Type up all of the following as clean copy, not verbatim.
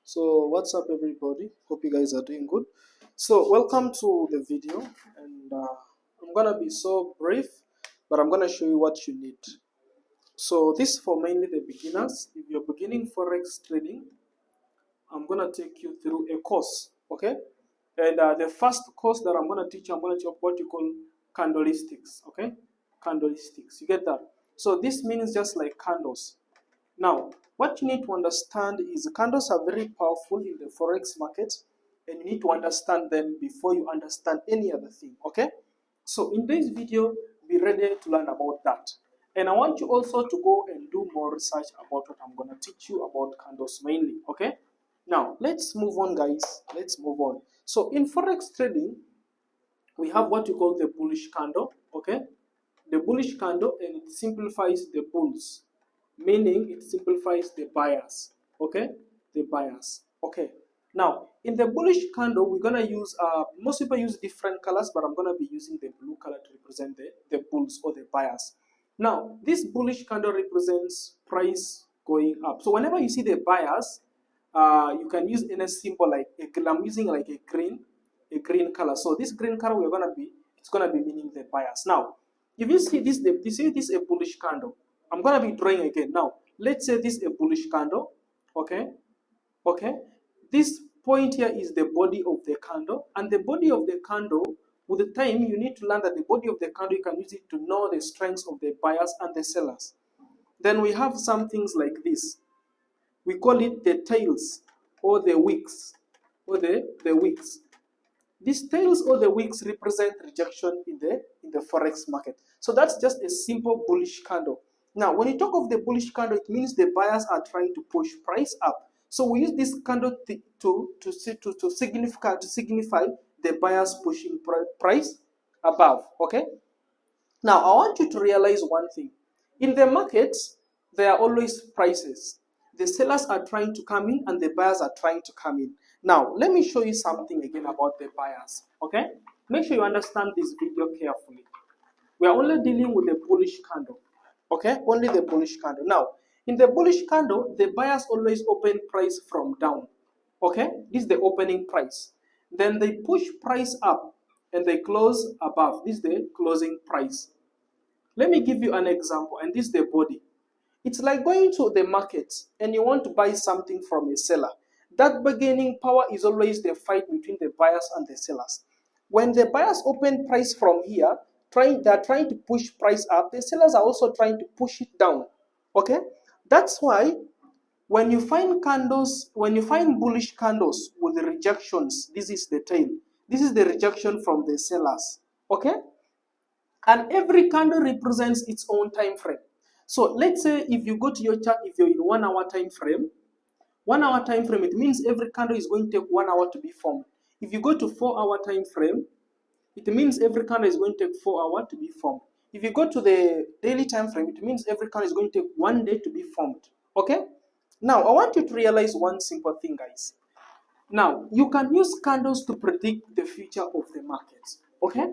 So what's up everybody, hope you guys are doing good. So welcome to the video, and I'm gonna be so brief, but I'm gonna show you what you need. So this is for mainly the beginners. If you're beginning forex trading, I'm gonna take you through a course, okay? And the first course that I'm gonna teach you, I'm gonna teach you what you call candlesticks, okay? Candlesticks, you get that? So this means just like candles. Now, what you need to understand is candles are very powerful in the forex market, and you need to understand them before you understand any other thing, okay? So in this video, be ready to learn about that. And I want you also to go and do more research about what I'm going to teach you about candles mainly, okay? Now, let's move on, guys. Let's move on. So in forex trading, we have what you call the bullish candle, okay? The bullish candle, and it simplifies the bulls, meaning it simplifies the buyers, okay? The buyers, okay? Now, in the bullish candle, we're gonna use, most people use different colors, but I'm gonna be using the blue color to represent the bulls or the buyers. Now, this bullish candle represents price going up. So whenever you see the buyers, you can use any symbol like I'm using like a green color. So this green color it's gonna be meaning the buyers. Now, if you see this, this is a bullish candle. I'm gonna be drawing again. Now, let's say this is a bullish candle. Okay, okay. This point here is the body of the candle, and the body of the candle. With the time, you need to learn that the body of the candle, you can use it to know the strengths of the buyers and the sellers. Then we have some things like this. We call it the tails or the wicks or the wicks. These tails or the wicks represent rejection in the forex market. So that's just a simple bullish candle. Now, when you talk of the bullish candle, it means the buyers are trying to push price up. So we use this candle to signify the buyers pushing price above. Okay. Now, I want you to realize one thing. In the market, there are always prices. The sellers are trying to come in and the buyers are trying to come in. Now, let me show you something again about the buyers. Okay? Make sure you understand this video carefully. We are only dealing with the bullish candle. Okay? Only the bullish candle. Now, in the bullish candle, the buyers always open price from down. Okay? This is the opening price. Then they push price up and they close above. This is the closing price. Let me give you an example, and this is the body. It's like going to the market and you want to buy something from a seller. That bargaining power is always the fight between the buyers and the sellers. When the buyers open price from here, they're trying to push price up, the sellers are also trying to push it down. Okay? That's why when you find bullish candles with the rejections, this is the tail. This is the rejection from the sellers. Okay? And every candle represents its own time frame. So let's say if you go to your chart, if you're in 1 hour time frame, 1 hour time frame, it means every candle is going to take 1 hour to be formed. If you go to 4 hour time frame, it means every candle is going to take 4 hours to be formed. If you go to the daily time frame, it means every candle is going to take 1 day to be formed. Okay? Now, I want you to realize one simple thing, guys. Now, you can use candles to predict the future of the market. Okay?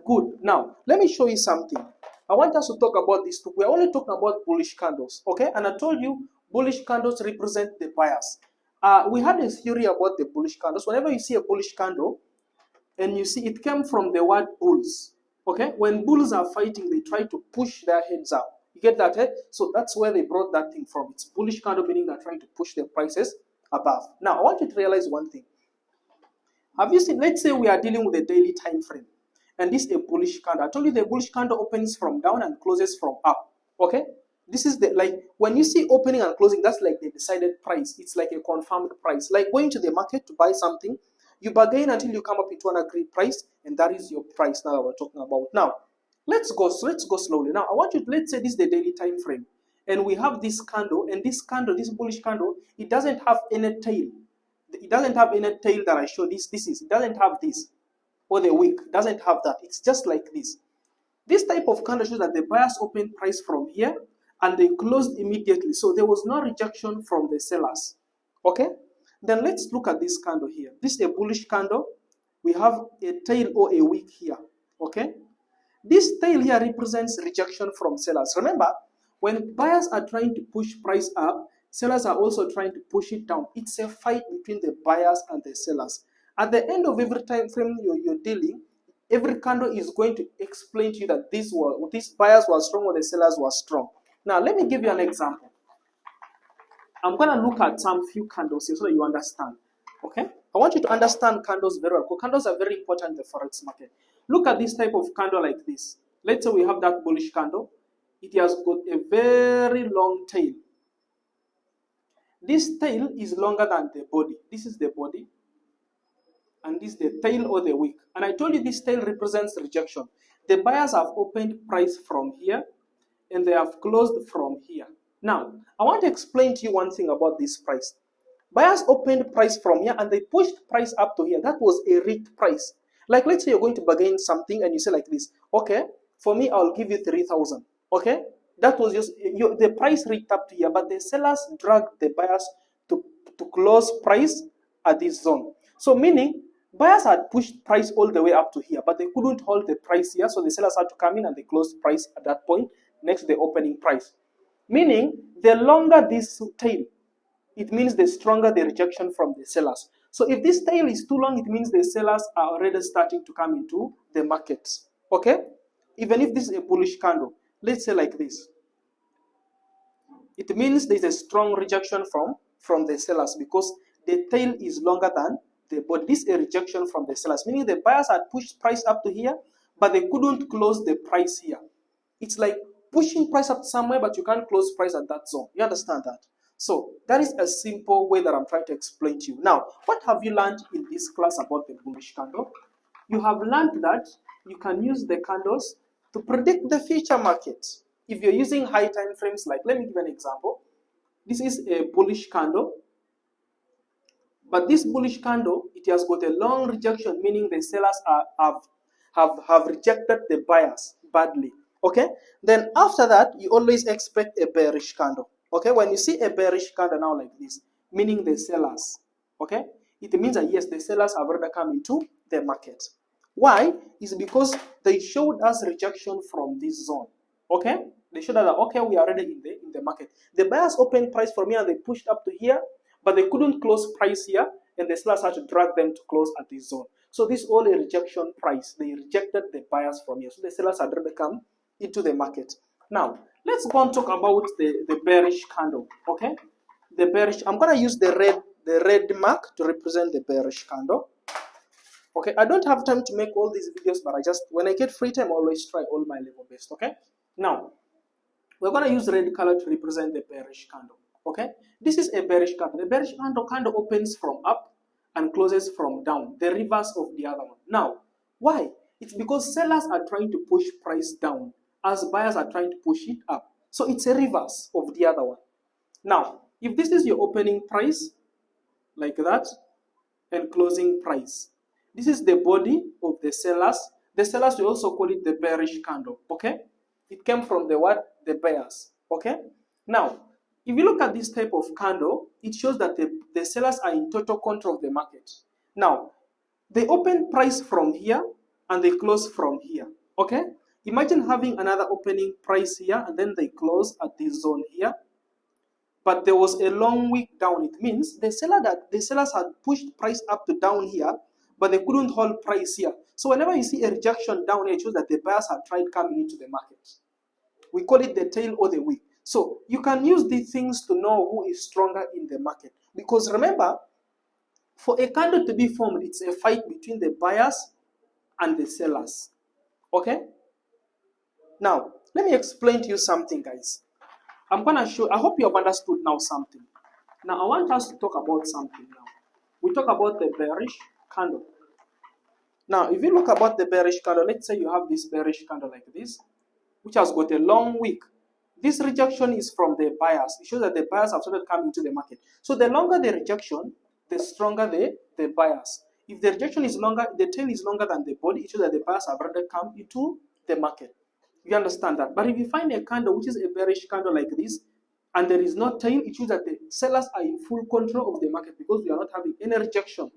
Good. Now, let me show you something. I want us to talk about this too. We're only talking about bullish candles, okay? And I told you bullish candles represent the buyers. We had a theory about the bullish candles. Whenever you see a bullish candle, and you see it came from the word bulls, okay? When bulls are fighting, they try to push their heads up. You get that, eh? So that's where they brought that thing from. It's bullish candle, meaning they're trying to push their prices above. Now, I want you to realize one thing. Have you seen, let's say we are dealing with a daily time frame. And this is a bullish candle. I told you the bullish candle opens from down and closes from up. Okay? This is the, like, when you see opening and closing, that's like the decided price. It's like a confirmed price. Like going to the market to buy something, you bargain until you come up into an agreed price, and that is your price now that we're talking about. Now, let's go slowly. Now, I want you to, let's say this is the daily time frame. And we have this candle, and this candle, this bullish candle, it doesn't have any tail. It doesn't have any tail that I show this. It doesn't have this. Or the wick doesn't have that. It's just like this. This type of candle shows that the buyers opened price from here and they closed immediately. So there was no rejection from the sellers. Okay? Then let's look at this candle here. This is a bullish candle. We have a tail or a wick here. Okay? This tail here represents rejection from sellers. Remember, when buyers are trying to push price up, Sellers are also trying to push it down. It's a fight between the buyers and the sellers. At the end of every time frame you're dealing, every candle is going to explain to you that these buyers were strong or the sellers were strong. Now, let me give you an example. I'm going to look at some few candles here so that you understand. Okay? I want you to understand candles very well, because candles are very important in the Forex market. Look at this type of candle like this. Let's say we have that bullish candle. It has got a very long tail. This tail is longer than the body. This is the body. And this is the tail or the wick. And I told you this tail represents rejection. The buyers have opened price from here and they have closed from here. Now, I want to explain to you one thing about this price. Buyers opened price from here and they pushed price up to here. That was a rigged price. Like, let's say you're going to bargain something and you say like this, okay, for me, I'll give you 3,000. Okay? That was just, the price rigged up to here, but the sellers dragged the buyers to close price at this zone. So meaning, buyers had pushed price all the way up to here, but they couldn't hold the price here, so the sellers had to come in and they closed price at that point next to the opening price. Meaning, the longer this tail, it means the stronger the rejection from the sellers. So if this tail is too long, it means the sellers are already starting to come into the market. Okay? Even if this is a bullish candle, let's say like this, it means there's a strong rejection from the sellers because the tail is longer than the body. This is a rejection from the sellers, meaning the buyers had pushed price up to here, but they couldn't close the price here. It's like pushing price up somewhere, but you can't close price at that zone. You understand that? So that is a simple way that I'm trying to explain to you. Now, what have you learned in this class about the bullish candle? You have learned that you can use the candles to predict the future market. If you're using high time frames, like, let me give an example. This is a bullish candle. But this bullish candle, it has got a long rejection, meaning the sellers have rejected the buyers badly. Okay? Then after that, you always expect a bearish candle. Okay? When you see a bearish candle now like this, meaning the sellers, okay? It means that yes, the sellers have already come into the market. Why? Is because they showed us rejection from this zone. Okay? They showed us that, okay, we are already in the market. The buyers opened price from here and they pushed up to here, but they couldn't close price here, and the sellers had to drag them to close at this zone. So this is all a rejection price. They rejected the buyers from here. So the sellers had already come into the market. Now, let's go and talk about the bearish candle. Okay? The bearish, I'm gonna use the red mark to represent the bearish candle. Okay, I don't have time to make all these videos, but when I get free time, I always try all my level best. Okay? Now, we're gonna use red color to represent the bearish candle. Okay, this is a bearish candle. The bearish candle opens from up and closes from down, the reverse of the other one. Now, why? It's because sellers are trying to push price down as buyers are trying to push it up. So it's a reverse of the other one. Now, if this is your opening price, like that, and closing price, this is the body of the sellers. The sellers, we also call it the bearish candle. Okay, it came from the what? The buyers. Okay, now, if you look at this type of candle, it shows that the sellers are in total control of the market. Now, they open price from here and they close from here. Okay? Imagine having another opening price here and then they close at this zone here. But there was a long wick down. It means the sellers had pushed price up to down here, but they couldn't hold price here. So whenever you see a rejection down here, it shows that the buyers had tried coming into the market. We call it the tail or the wick. So you can use these things to know who is stronger in the market. Because remember, for a candle to be formed, it's a fight between the buyers and the sellers. Okay? Now, let me explain to you something, guys. I'm going to show, I hope you have understood now something. Now, I want us to talk about something now. We talk about the bearish candle. Now, if you look about the bearish candle, let's say you have this bearish candle like this, which has got a long wick. This rejection is from the buyers. It shows that the buyers have started coming into the market. So the longer the rejection, the stronger the buyers. If the rejection is longer, the tail is longer than the body, it shows that the buyers have already come into the market. You understand that? But if you find a candle which is a bearish candle like this, and there is no tail, it shows that the sellers are in full control of the market because we are not having any rejection.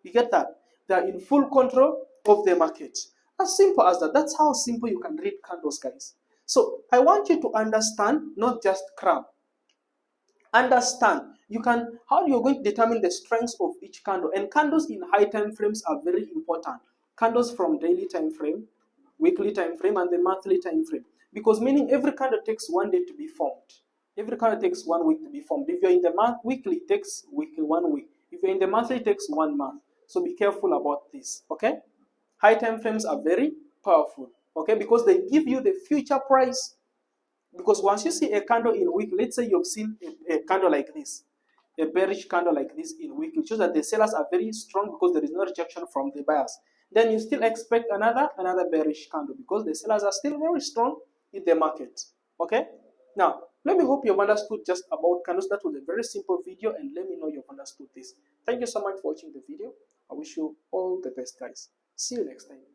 You get that? They are in full control of the market. As simple as that. That's how simple you can read candles, guys. So I want you to understand, not just crab. Understand, you can, how you're going to determine the strengths of each candle. And candles in high time frames are very important. Candles from daily time frame, weekly time frame, and the monthly time frame. Because meaning every candle takes 1 day to be formed. Every candle takes 1 week to be formed. If you're in the month, weekly, it takes weekly 1 week. If you're in the monthly, it takes 1 month. So be careful about this, okay? High time frames are very powerful, okay? Because they give you the future price. Because once you see a candle in week, let's say you've seen a candle like this, a bearish candle like this in week, it shows that the sellers are very strong because there is no rejection from the buyers. Then you still expect another bearish candle because the sellers are still very strong in the market. Okay? Now, let me hope you've understood just about candles. That was a very simple video, and let me know you've understood this. Thank you so much for watching the video. I wish you all the best, guys. See you next time.